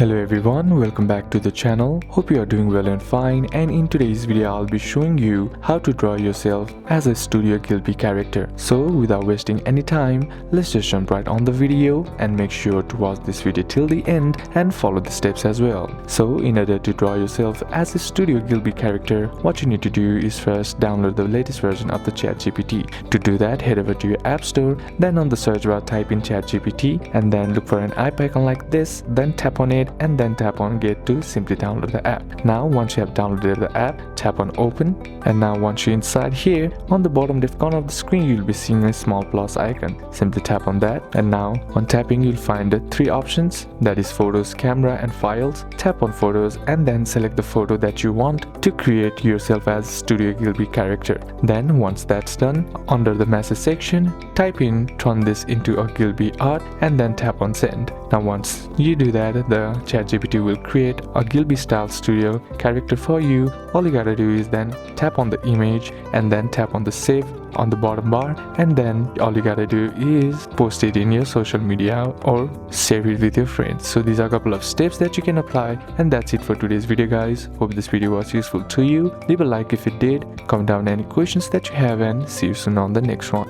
Hello everyone, welcome back to the channel. Hope you are doing well and fine, and in today's video I'll be showing you how to draw yourself as a Studio Ghibli character. So without wasting any time, let's just jump right on the video and make sure to watch this video till the end and follow the steps as well. So in order to draw yourself as a Studio Ghibli character, what you need to do is first download the latest version of the ChatGPT. To do that, head over to your app store, then on the search bar type in ChatGPT and then look for an icon like this, then tap on it and then tap on get to simply download the app. Now once you have downloaded the app, tap on open, and now once you're inside here, on the bottom left corner of the screen you'll be seeing a small plus icon. Simply tap on that, and now on tapping you'll find the three options, that is photos, camera and files. Tap on photos and then select the photo that you want to create yourself as Studio Ghibli character. Then once that's done, under the message section type in turn this into a Ghibli art and then tap on send. Now once you do that, the ChatGPT will create a Ghibli style studio character for you. All you gotta do is then tap on the image and then tap on the save on the bottom bar, and then all you gotta do is post it in your social media or share it with your friends. So these are a couple of steps that you can apply, and that's it for today's video guys. Hope this video was useful to you. Leave a like if it did, comment down any questions that you have, and see you soon on the next one.